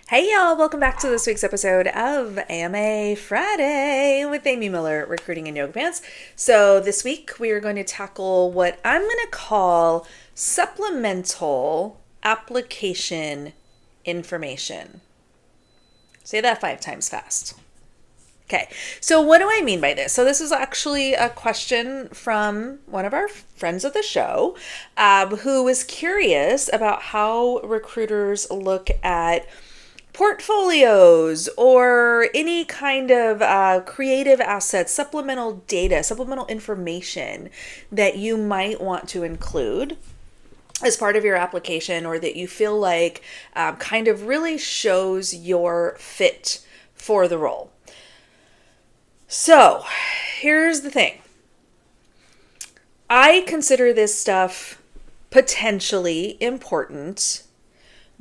Hey y'all, welcome back to this week's episode of AMA Friday with Amy Miller, Recruiting in Yoga Pants. So this week we are going to tackle what I'm going to call supplemental application information. Say that 5 times fast. Okay, so what do I mean by this? So this is actually a question from one of our friends of the show who was curious about how recruiters look at portfolios or any kind of creative assets, supplemental data, supplemental information that you might want to include as part of your application, or that you feel like kind of really shows your fit for the role. So here's the thing. I consider this stuff potentially important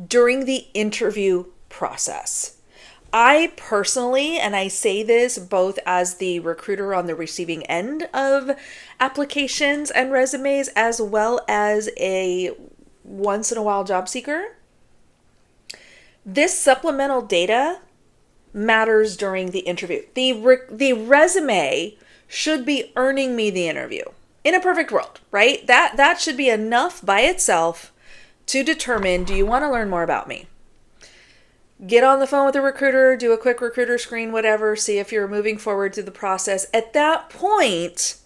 during the interview process. I personally, and I say this both as the recruiter on the receiving end of applications and resumes, as well as a once in a while job seeker, this supplemental data matters during the interview. The resume should be earning me the interview. In a perfect world, right? That should be enough by itself to determine, do you want to learn more about me? Get on the phone with a recruiter, do a quick recruiter screen, whatever, see if you're moving forward through the process. At that point,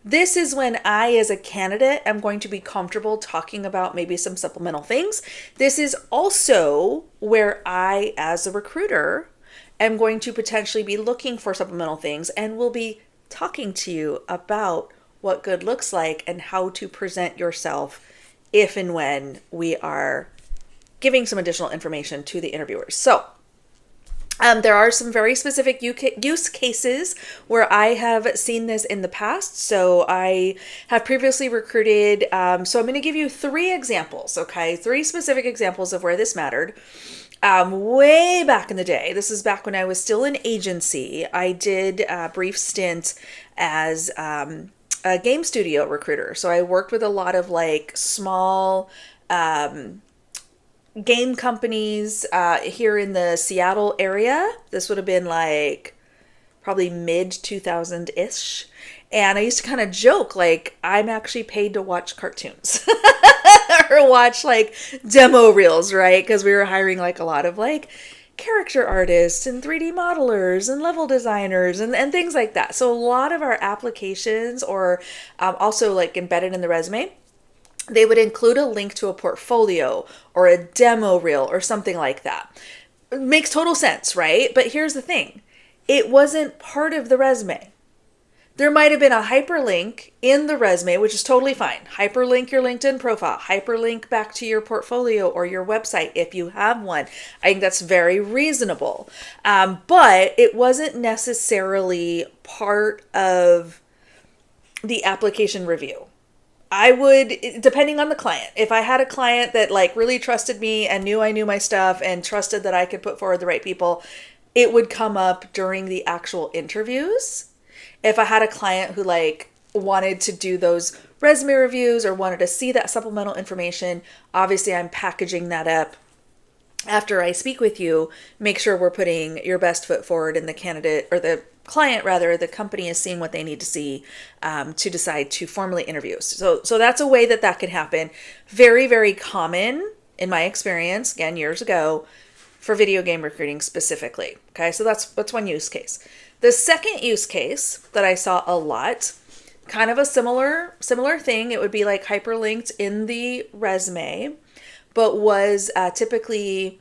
this is when I, as a candidate, am going to be comfortable talking about maybe some supplemental things. This is also where I, as a recruiter, am going to potentially be looking for supplemental things and will be talking to you about what good looks like and how to present yourself if and when we are giving some additional information to the interviewers. So there are some very specific use cases where I have seen this in the past. So I have previously recruited, so I'm going to give you 3 examples, okay? 3 specific examples of where this mattered. Way back in the day, this is back when I was still an agency, I did a brief stint as a game studio recruiter. So I worked with a lot of like small game companies here in the Seattle area. This would have been like probably mid 2000-ish. And I used to kind of joke, like, I'm actually paid to watch cartoons or watch like demo reels, right? Because we were hiring like a lot of like character artists and 3D modelers and level designers and things like that. So a lot of our applications, or also like embedded in the resume, they would include a link to a portfolio or a demo reel or something like that. It makes total sense, right? But here's the thing. It wasn't part of the resume. There might have been a hyperlink in the resume, which is totally fine. Hyperlink your LinkedIn profile, hyperlink back to your portfolio or your website if you have one. I think that's very reasonable. But it wasn't necessarily part of the application review. I would, depending on the client, if I had a client that like really trusted me and knew I knew my stuff and trusted that I could put forward the right people, it would come up during the actual interviews. If I had a client who like wanted to do those resume reviews or wanted to see that supplemental information, obviously I'm packaging that up after I speak with you. Make sure we're putting your best foot forward, and the candidate, or the client rather, the company is seeing what they need to see to decide to formally interview. So that's a way that could happen. Very, very common in my experience, again, years ago, for video game recruiting specifically. Okay, so that's one use case. The second use case that I saw a lot, kind of a similar thing, it would be like hyperlinked in the resume, but was typically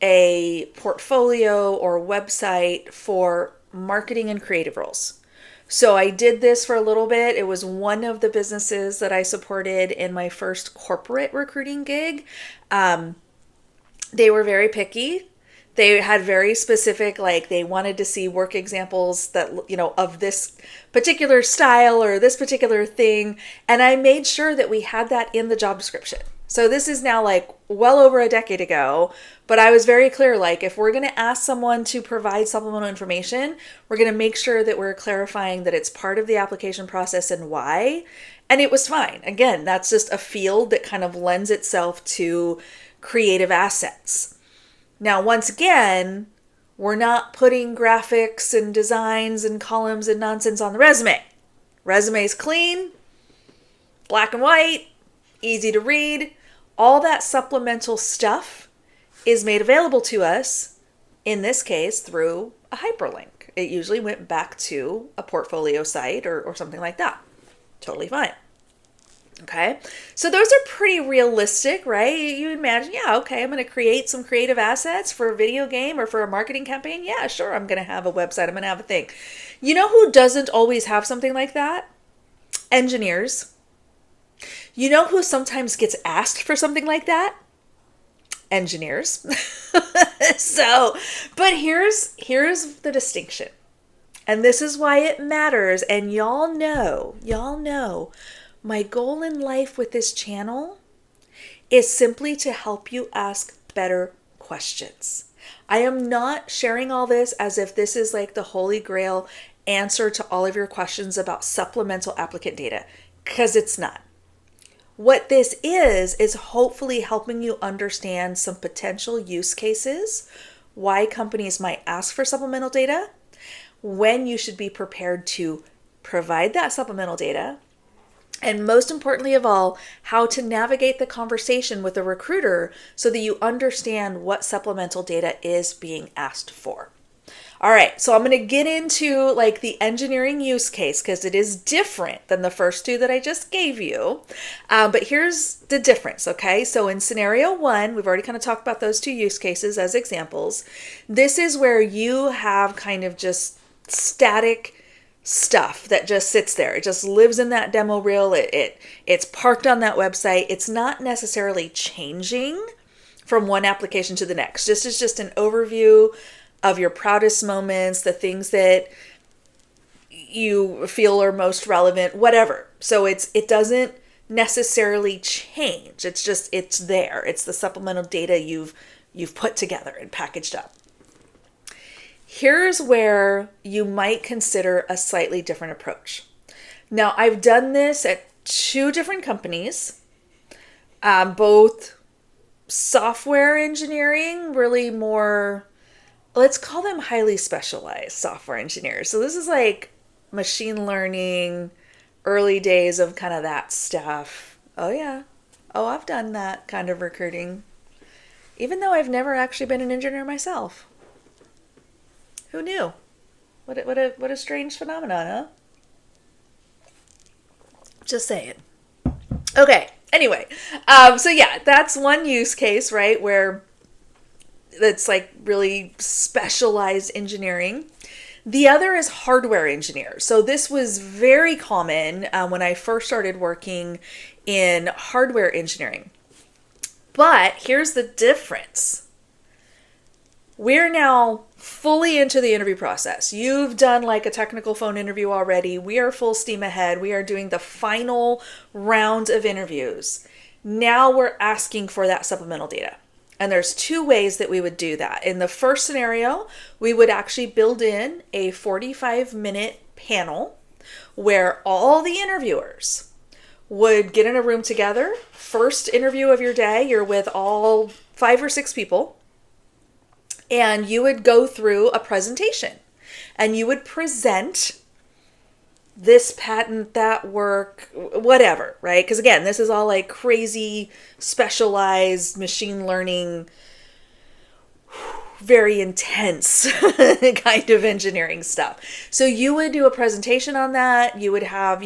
a portfolio or website for marketing and creative roles. So I did this for a little bit. It was one of the businesses that I supported in my first corporate recruiting gig. They were very picky. They had very specific, like they wanted to see work examples that, you know, of this particular style or this particular thing. And I made sure that we had that in the job description. So this is now like well over a decade ago, but I was very clear, like if we're going to ask someone to provide supplemental information, we're going to make sure that we're clarifying that it's part of the application process and why. And it was fine. Again, that's just a field that kind of lends itself to creative assets. Now, once again, we're not putting graphics and designs and columns and nonsense on the resume. Resume's clean, black and white, easy to read. All that supplemental stuff is made available to us, in this case, through a hyperlink. It usually went back to a portfolio site or something like that. Totally fine. Okay, so those are pretty realistic, right? You imagine, yeah, okay, I'm going to create some creative assets for a video game or for a marketing campaign. Yeah, sure, I'm going to have a website. I'm going to have a thing. You know who doesn't always have something like that? Engineers. You know who sometimes gets asked for something like that? Engineers. So, but here's the distinction. And this is why it matters. And y'all know, my goal in life with this channel is simply to help you ask better questions. I am not sharing all this as if this is like the holy grail answer to all of your questions about supplemental applicant data, because it's not. What this is hopefully helping you understand some potential use cases, why companies might ask for supplemental data, when you should be prepared to provide that supplemental data, and most importantly of all, how to navigate the conversation with a recruiter so that you understand what supplemental data is being asked for. All right, so I'm going to get into like the engineering use case because it is different than the first two that I just gave you. But here's the difference, okay? So in scenario one, we've already kind of talked about those two use cases as examples. This is where you have kind of just static stuff that just sits there. It just lives in that demo reel. It's parked on that website. It's not necessarily changing from one application to the next. This is just an overview of your proudest moments, the things that you feel are most relevant, whatever. So it doesn't necessarily change. It's there. It's the supplemental data you've put together and packaged up. Here's where you might consider a slightly different approach. Now, I've done this at two different companies, both software engineering, really more, let's call them highly specialized software engineers. So this is like machine learning, early days of kind of that stuff. Oh yeah. Oh, I've done that kind of recruiting, even though I've never actually been an engineer myself. Who knew? What a strange phenomenon, huh? Just saying. Okay. Anyway, so yeah, that's one use case, right? Where it's like really specialized engineering. The other is hardware engineer. So this was very common when I first started working in hardware engineering. But here's the difference. We're now fully into the interview process. You've done like a technical phone interview already. We are full steam ahead. We are doing the final round of interviews. Now we're asking for that supplemental data. And there's two ways that we would do that. In the first scenario, we would actually build in a 45-minute panel where all the interviewers would get in a room together. First interview of your day, you're with all 5 or 6 people. And you would go through a presentation and you would present this patent, that work, whatever, right? Because again, this is all like crazy specialized machine learning, very intense kind of engineering stuff. So you would do a presentation on that. You would have,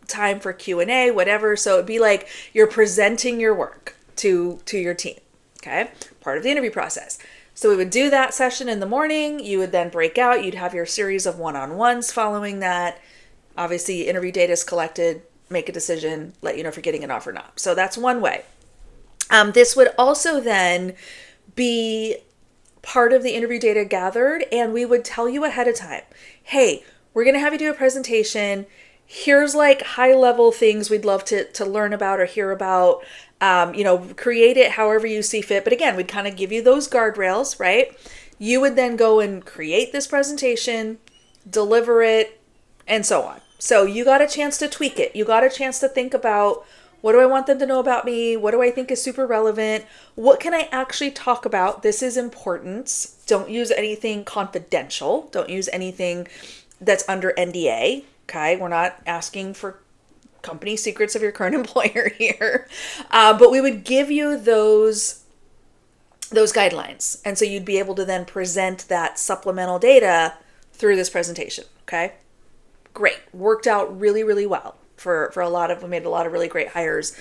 time for Q&A, whatever. So it'd be like you're presenting your work to your team, okay? Part of the interview process. So we would do that session in the morning. You would then break out. You'd have your series of one-on-ones following that. Obviously, interview data is collected, make a decision, let you know if you're getting an offer or not. So that's one way. This would also then be part of the interview data gathered, and we would tell you ahead of time, hey, we're going to have you do a presentation. Here's like high-level things we'd love to learn about or hear about. Create it however you see fit. But again, we'd kind of give you those guardrails, right? You would then go and create this presentation, deliver it, and so on. So you got a chance to tweak it. You got a chance to think about What do I want them to know about me? What do I think is super relevant? What can I actually talk about? This is important. Don't use anything confidential. Don't use anything that's under NDA. Okay. We're not asking for company secrets of your current employer here. But we would give you those guidelines. And so you'd be able to then present that supplemental data through this presentation. Okay. Great. Worked out really, really well for a lot of, we made a lot of really great hires,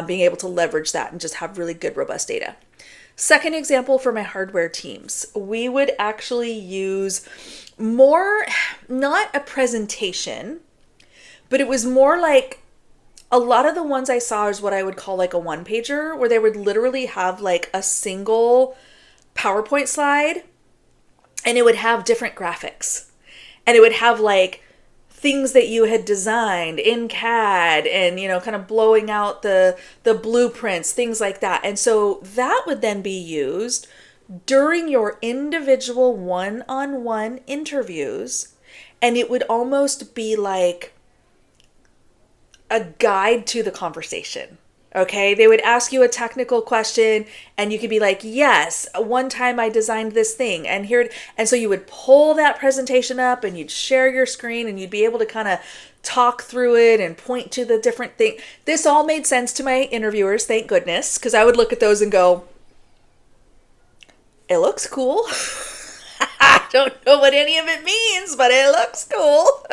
being able to leverage that and just have really good, robust data. Second example for my hardware teams, we would actually use more, not a presentation, but it was more like a lot of the ones I saw is what I would call like a one pager, where they would literally have like a single PowerPoint slide and it would have different graphics and it would have like things that you had designed in CAD and, you know, kind of blowing out the blueprints, things like that. And so that would then be used during your individual one-on-one interviews. And it would almost be like a guide to the conversation. Okay, they would ask you a technical question and you could be like, yes, one time I designed this thing and here, and so you would pull that presentation up and you'd share your screen and you'd be able to kind of talk through it and point to the different thing. This all made sense to my interviewers, thank goodness, because I would look at those and go, it looks cool. I don't know what any of it means, but it looks cool.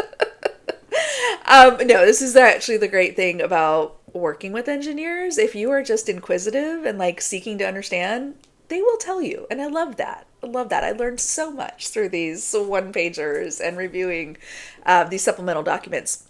No, this is actually the great thing about working with engineers. If you are just inquisitive and like seeking to understand, they will tell you. And I love that. I love that. I learned so much through these one pagers and reviewing these supplemental documents.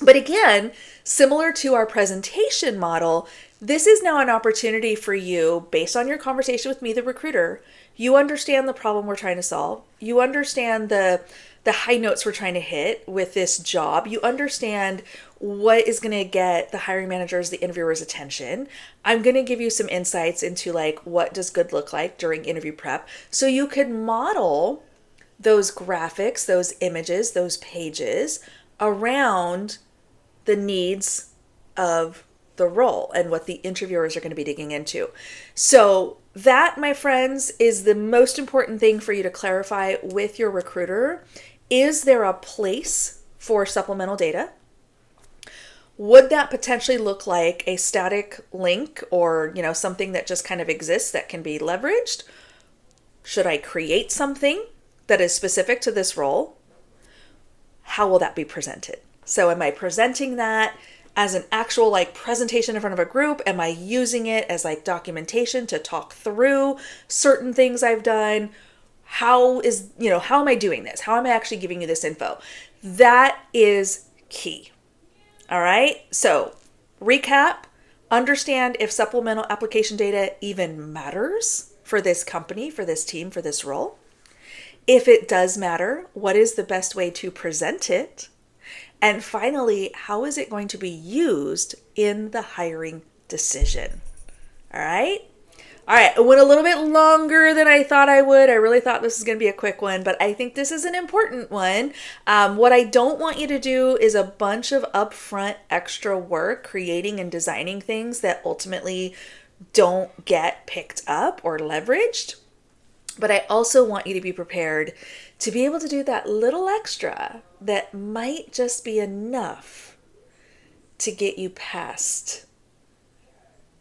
But again, similar to our presentation model, this is now an opportunity for you, based on your conversation with me, the recruiter. You understand the problem we're trying to solve. You understand the high notes we're trying to hit with this job. You understand what is going to get the hiring managers, the interviewers' attention. I'm going to give you some insights into like, what does good look like during interview prep? So you could model those graphics, those images, those pages around the needs of the role and what the interviewers are going to be digging into. So that, my friends, is the most important thing for you to clarify with your recruiter. Is there a place for supplemental data? Would that potentially look like a static link or, you know, something that just kind of exists that can be leveraged? Should I create something that is specific to this role? How will that be presented? So am I presenting that as an actual like presentation in front of a group? Am I using it as like documentation to talk through certain things I've done? How am I doing this? How am I actually giving you this info? That is key. All right. So recap, understand if supplemental application data even matters for this company, for this team, for this role. If it does matter, what is the best way to present it? And finally, how is it going to be used in the hiring decision? All right. All right. It went a little bit longer than I thought I would. I really thought this was going to be a quick one, but I think this is an important one. What I don't want you to do is a bunch of upfront extra work creating and designing things that ultimately don't get picked up or leveraged. But I also want you to be prepared to be able to do that little extra that might just be enough to get you past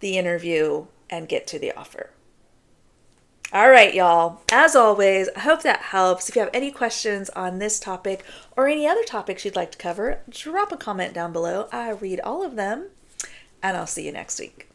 the interview and get to the offer. All right, y'all. As always, I hope that helps. If you have any questions on this topic or any other topics you'd like to cover, drop a comment down below. I read all of them, and I'll see you next week.